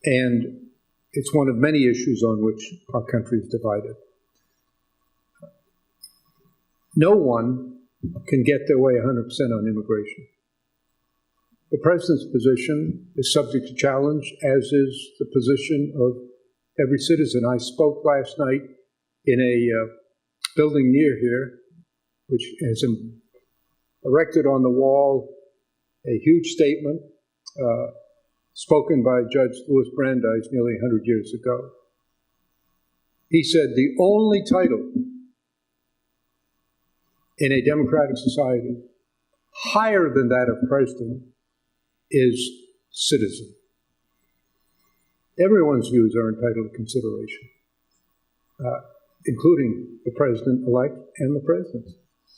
S3: and it's one of many issues on which our country is divided. No one can get their way 100% on immigration. The president's position is subject to challenge, as is the position of every citizen. I spoke last night in a building near here, which has erected on the wall a huge statement spoken by Judge Louis Brandeis nearly 100 years ago. He said, the only title in a democratic society higher than that of president is citizen. Everyone's views are entitled to consideration, including the president-elect and the president's.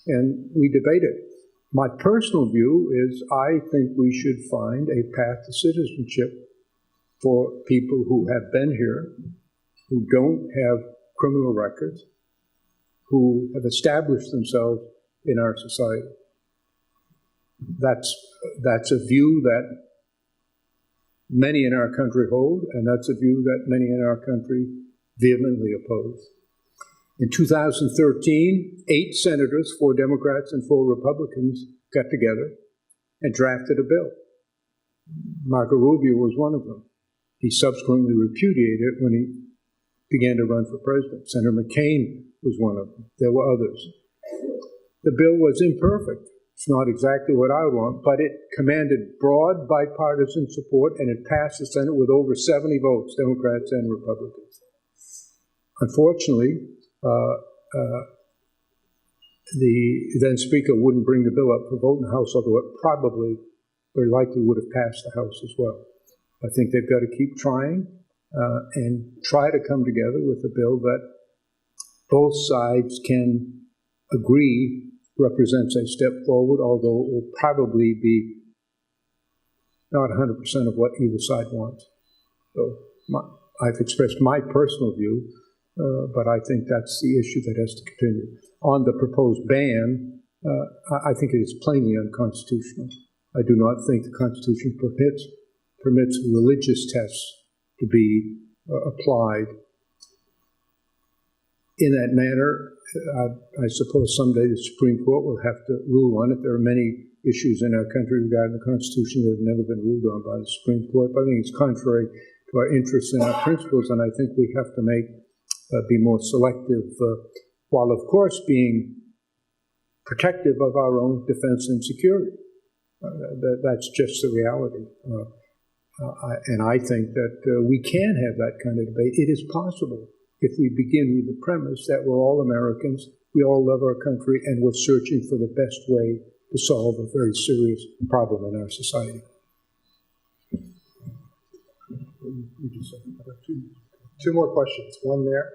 S3: And we debate it. My personal view is I think we should find a path to citizenship for people who have been here, who don't have criminal records, who have established themselves in our society. That's a view that many in our country hold, and that's a view that many in our country vehemently oppose. In 2013, 8 senators, 4 Democrats and 4 Republicans, got together and drafted a bill. Marco Rubio was one of them. He subsequently repudiated it when he began to run for president. Senator McCain was one of them. There were others. The bill was imperfect. It's not exactly what I want, but it commanded broad bipartisan support, and it passed the Senate with over 70 votes, Democrats and Republicans. Unfortunately, the then Speaker wouldn't bring the bill up for vote in the House, although it probably, very likely, would have passed the House as well. I think they've got to keep trying and try to come together with a bill that both sides can agree represents a step forward, although it will probably be not 100% of what either side wants. So I've expressed my personal view, but I think that's the issue that has to continue. On the proposed ban, I think it is plainly unconstitutional. I do not think the Constitution permits religious tests to be applied in that manner. I suppose someday the Supreme Court will have to rule on it. There are many issues in our country regarding the Constitution that have never been ruled on by the Supreme Court, but I think it's contrary to our interests and our principles, and I think we have to be more selective, while of course being protective of our own defense and security. That's just the reality. And I think that we can have that kind of debate. It is possible if we begin with the premise that we're all Americans, we all love our country, and we're searching for the best way to solve a very serious problem in our society.
S1: Two more questions. One there.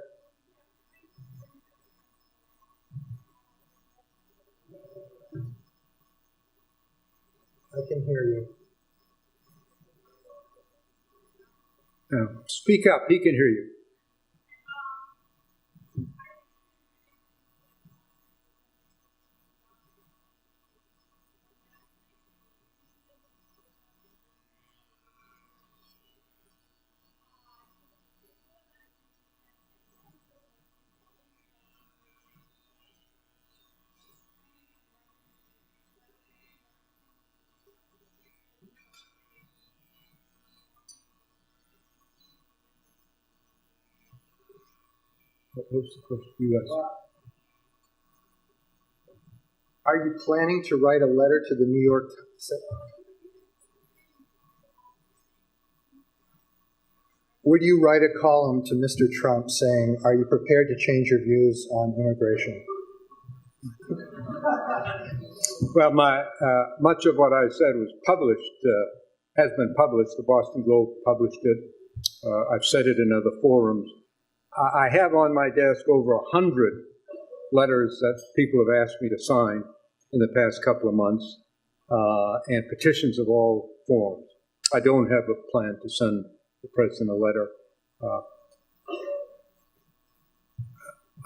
S1: I can hear you.
S3: Now, speak up. He can hear you. What was the question you asked?
S1: Are you planning to write a letter to the New York Times? Would you write a column to Mr. Trump saying, are you prepared to change your views on immigration?
S3: Well, much of what I said was published, has been published. The Boston Globe published it. I've said it in other forums. I have on my desk over 100 letters that people have asked me to sign in the past couple of months, and petitions of all forms. I don't have a plan to send the president a letter.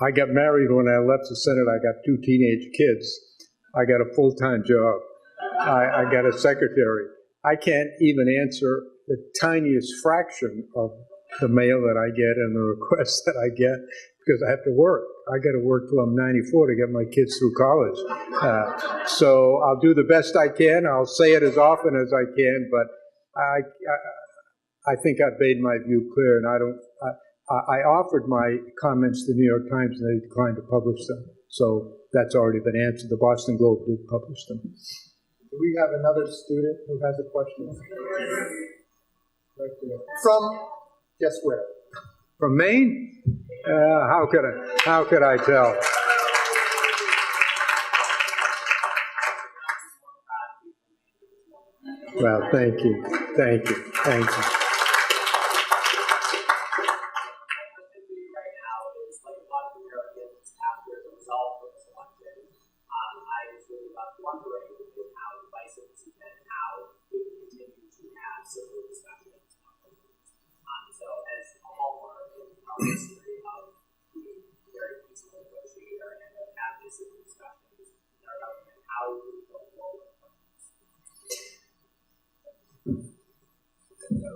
S3: I got married when I left the Senate. I got 2 teenage kids. I got a full-time job. I got a secretary. I can't even answer the tiniest fraction of the mail that I get and the requests that I get because I have to work. I got to work till I'm 94 to get my kids through college. So I'll do the best I can. I'll say it as often as I can, but I think I've made my view clear, and I offered my comments to the New York Times, and they declined to publish them. So that's already been answered. The Boston Globe did publish them.
S1: Do we have another student who has a question? Right there. From, guess where?
S3: From Maine? How could I tell? Well, thank you. Thank you. Thank you.
S5: Right now is like a lot of Americans after the result of this election. I was really wondering how divisive this has been, how we can continue to have civil discussions. So as a hallmark in our history of being very peaceful negotiator and of having civil discussions in our government, how do we go forward from this?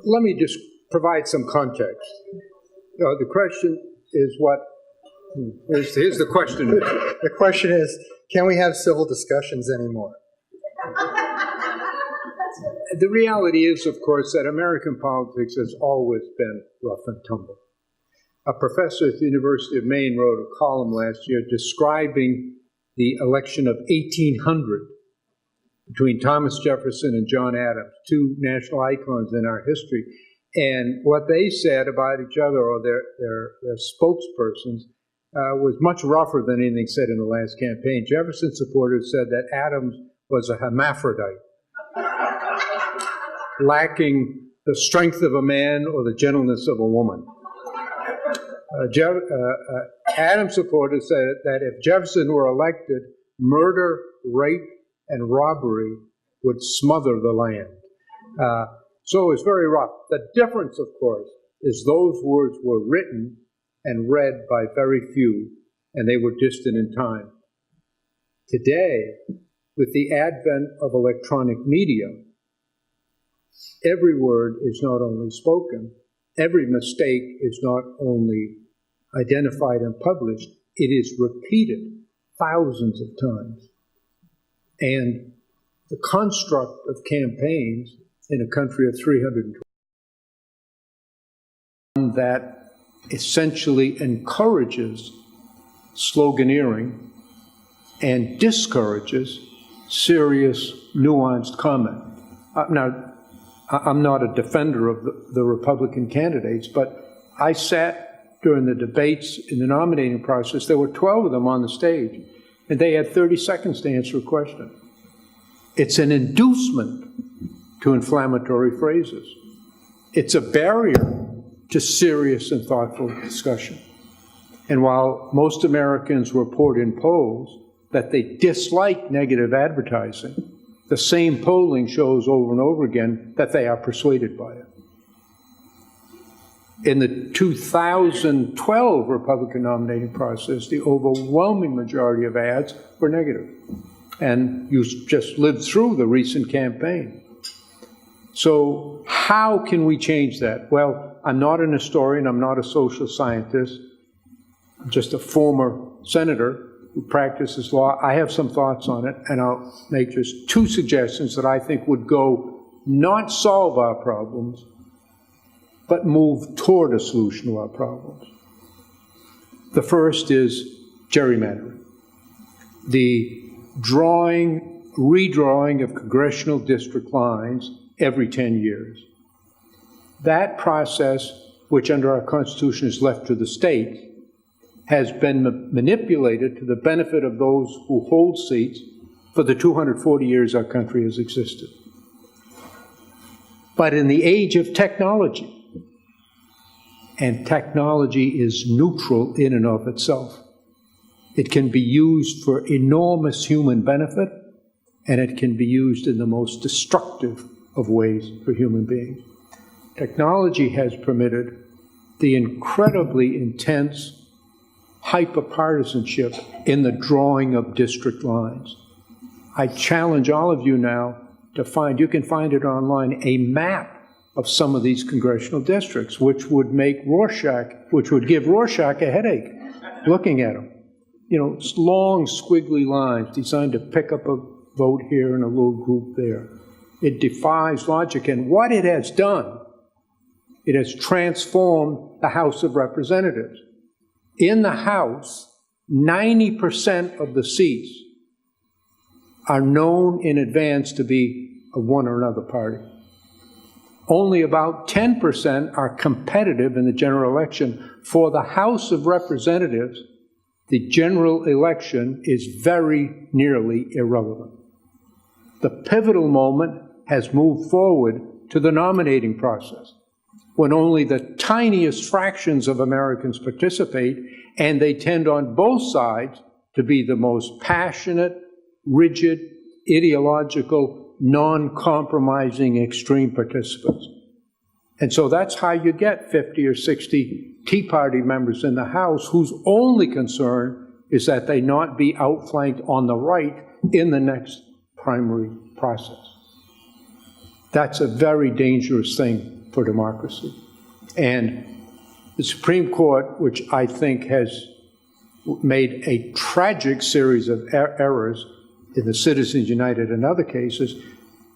S3: Let me just provide some context. The question is what? Here's the question.
S1: The question is, can we have civil discussions anymore?
S3: The reality is, of course, that American politics has always been rough and tumble. A professor at the University of Maine wrote a column last year describing the election of 1800 between Thomas Jefferson and John Adams, two national icons in our history. And what they said about each other, or their spokespersons, was much rougher than anything said in the last campaign. Jefferson supporters said that Adams was a hermaphrodite, lacking the strength of a man or the gentleness of a woman. Adams supporters said that if Jefferson were elected, murder, rape, and robbery would smother the land. So it was very rough. The difference, of course, is those words were written and read by very few, and they were distant in time. Today, with the advent of electronic media, every word is not only spoken, every mistake is not only identified and published, it is repeated thousands of times. And the construct of campaigns in a country of 320 that essentially encourages sloganeering and discourages serious, nuanced comment. Now, I'm not a defender of the Republican candidates, but I sat during the debates in the nominating process. There were 12 of them on the stage, and they had 30 seconds to answer a question. It's an inducement to inflammatory phrases. It's a barrier to serious and thoughtful discussion. And while most Americans report in polls that they dislike negative advertising, the same polling shows over and over again that they are persuaded by it. In the 2012 Republican nominating process, the overwhelming majority of ads were negative. And you just lived through the recent campaign. So how can we change that? Well, I'm not an historian, I'm not a social scientist, I'm just a former senator who practices law. I have some thoughts on it, and I'll make just two suggestions that I think would go not solve our problems, but move toward a solution to our problems. The first is gerrymandering. The redrawing of congressional district lines every 10 years. That process, which under our Constitution is left to the states, has been manipulated to the benefit of those who hold seats for the 240 years our country has existed. But in the age of technology, and technology is neutral in and of itself, it can be used for enormous human benefit, and it can be used in the most destructive of ways for human beings. Technology has permitted the incredibly intense hyper-partisanship in the drawing of district lines. I challenge all of you now to find, you can find it online, a map of some of these congressional districts, which would make Rorschach, which would give Rorschach a headache looking at them. You know, long squiggly lines designed to pick up a vote here and a little group there. It defies logic, and what it has done, it has transformed the House of Representatives. In the House, 90% of the seats are known in advance to be of one or another party. Only about 10% are competitive in the general election. For the House of Representatives, the general election is very nearly irrelevant. The pivotal moment has moved forward to the nominating process, when only the tiniest fractions of Americans participate, and they tend on both sides to be the most passionate, rigid, ideological, non-compromising extreme participants. And so that's how you get 50 or 60 Tea Party members in the House whose only concern is that they not be outflanked on the right in the next primary process. That's a very dangerous thing for democracy. And the Supreme Court, which I think has made a tragic series of errors in the Citizens United and other cases,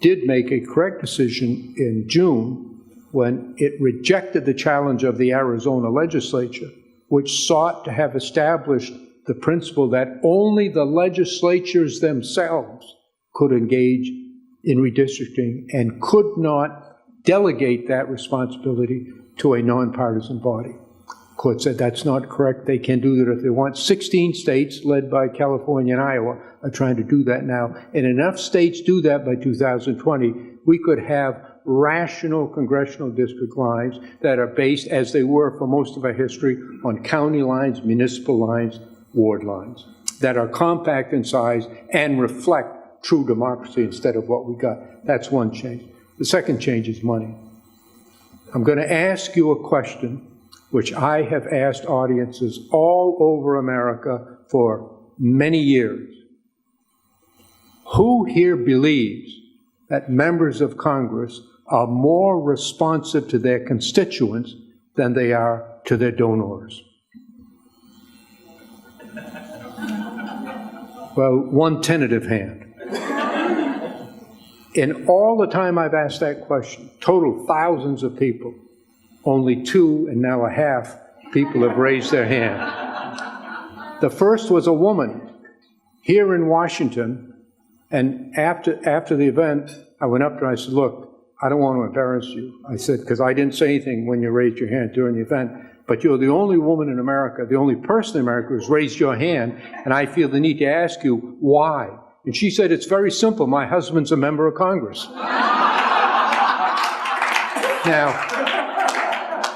S3: did make a correct decision in June when it rejected the challenge of the Arizona legislature, which sought to have established the principle that only the legislatures themselves could engage in redistricting and could not delegate that responsibility to a nonpartisan body. The court said that's not correct. They can do that if they want. 16 states, led by California and Iowa, are trying to do that now. And enough states do that by 2020, we could have rational congressional district lines that are based, as they were for most of our history, on county lines, municipal lines, ward lines, that are compact in size and reflect true democracy instead of what we got. That's one change. The second change is money. I'm going to ask you a question which I have asked audiences all over America for many years. Who here believes that members of Congress are more responsive to their constituents than they are to their donors? Well, one tentative hand. In all the time I've asked that question, total thousands of people, only 2 and now a half people have raised their hand. The first was a woman here in Washington, and after the event, I went up to her and I said, look, I don't want to embarrass you. I said, because I didn't say anything when you raised your hand during the event, but you're the only woman in America, the only person in America who's raised your hand, and I feel the need to ask you why. And she said, it's very simple. My husband's a member of Congress. Now,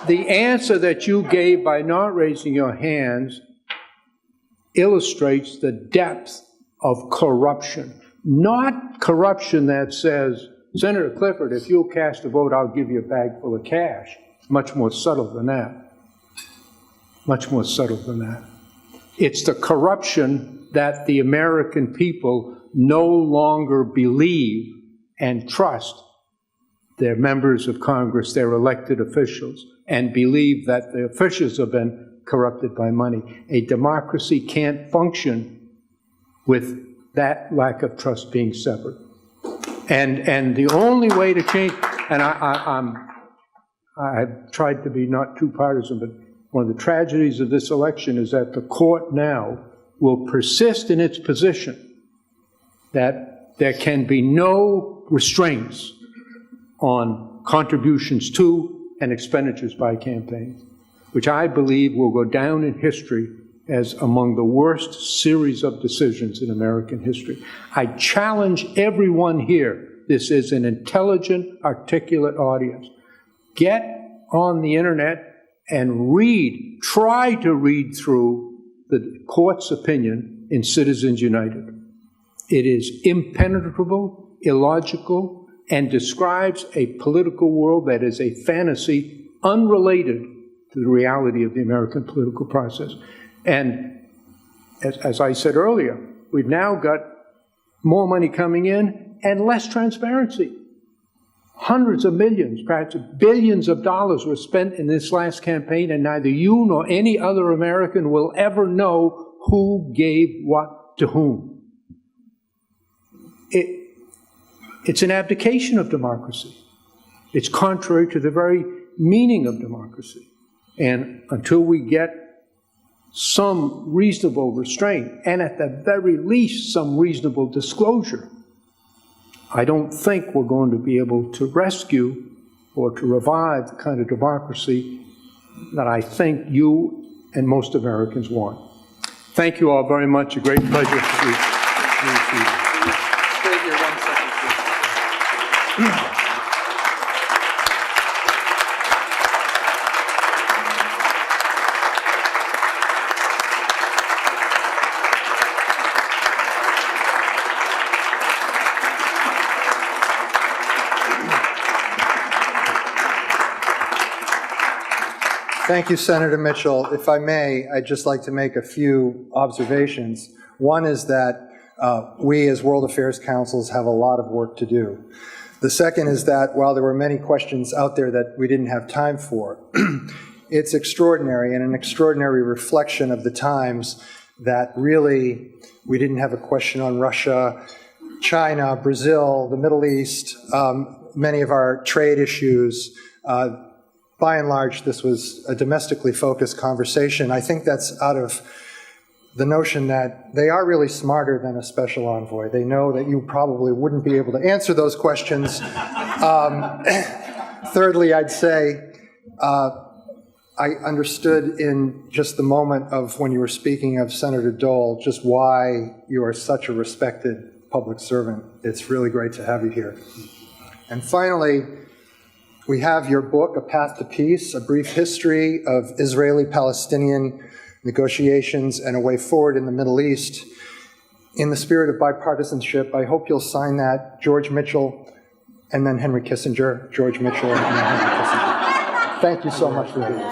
S3: the answer that you gave by not raising your hands illustrates the depth of corruption. Not corruption that says, Senator Clifford, if you'll cast a vote, I'll give you a bag full of cash. Much more subtle than that. Much more subtle than that. It's the corruption that the American people no longer believe and trust their members of Congress, their elected officials, and believe that the officials have been corrupted by money. A democracy can't function with that lack of trust being severed. And the only way to change, and I've tried to be not too partisan, but one of the tragedies of this election is that the court now will persist in its position that there can be no restraints on contributions to and expenditures by campaigns, which I believe will go down in history as among the worst series of decisions in American history. I challenge everyone here, this is an intelligent, articulate audience, get on the internet and read, try to read through the court's opinion in Citizens United. It is impenetrable, illogical, and describes a political world that is a fantasy unrelated to the reality of the American political process. And as I said earlier, we've now got more money coming in and less transparency. Hundreds of millions, perhaps billions of dollars were spent in this last campaign, and neither you nor any other American will ever know who gave what to whom. It's an abdication of democracy. It's contrary to the very meaning of democracy. And until we get some reasonable restraint, and at the very least some reasonable disclosure, I don't think we're going to be able to rescue or to revive the kind of democracy that I think you and most Americans want. Thank you all very much. A great pleasure to see you.
S1: Stay here 1 second, please. Thank you, Senator Mitchell. If I may, I'd just like to make a few observations. One is that we as World Affairs Councils have a lot of work to do. The second is that while there were many questions out there that we didn't have time for, it's extraordinary and an extraordinary reflection of the times that really we didn't have a question on Russia, China, Brazil, the Middle East, many of our trade issues. By and large, this was a domestically focused conversation. I think that's out of the notion that they are really smarter than a special envoy. They know that you probably wouldn't be able to answer those questions. Thirdly, I'd say I understood in just the moment of when you were speaking of Senator Dole just why you are such a respected public servant. It's really great to have you here. And finally, we have your book, A Path to Peace, A Brief History of Israeli-Palestinian Negotiations and a Way Forward in the Middle East. In the spirit of bipartisanship, I hope you'll sign that, George Mitchell, and then Henry Kissinger, George Mitchell, and then Henry Kissinger. Thank you so much for being here.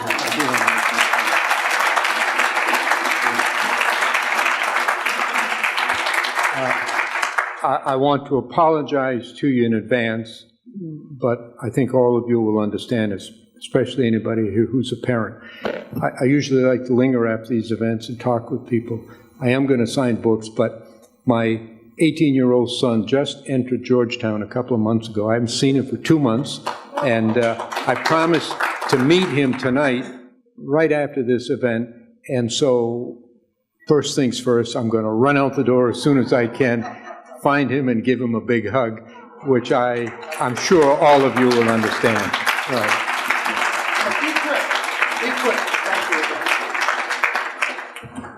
S3: I want to apologize to you in advance, but I think all of you will understand, especially anybody here who's a parent. I usually like to linger after these events and talk with people. I am going to sign books, but my 18-year-old son just entered Georgetown a couple of months ago. I haven't seen him for 2 months, and I promised to meet him tonight right after this event, and so first things first, I'm going to run out the door as soon as I can, find him and give him a big hug, which I'm sure all of you will understand. Right.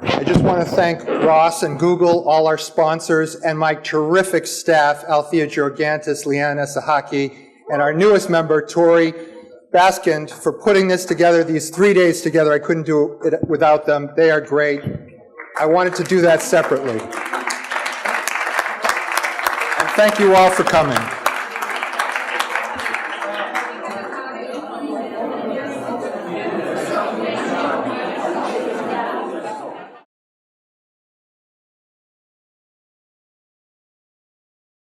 S1: I just want to thank Ross and Google, all our sponsors, and my terrific staff, Althea Georgantis, Leanna Sahaki, and our newest member, Tori Baskind, for putting this together, these 3 days together. I couldn't do it without them. They are great. I wanted to do that separately. And thank you all for coming.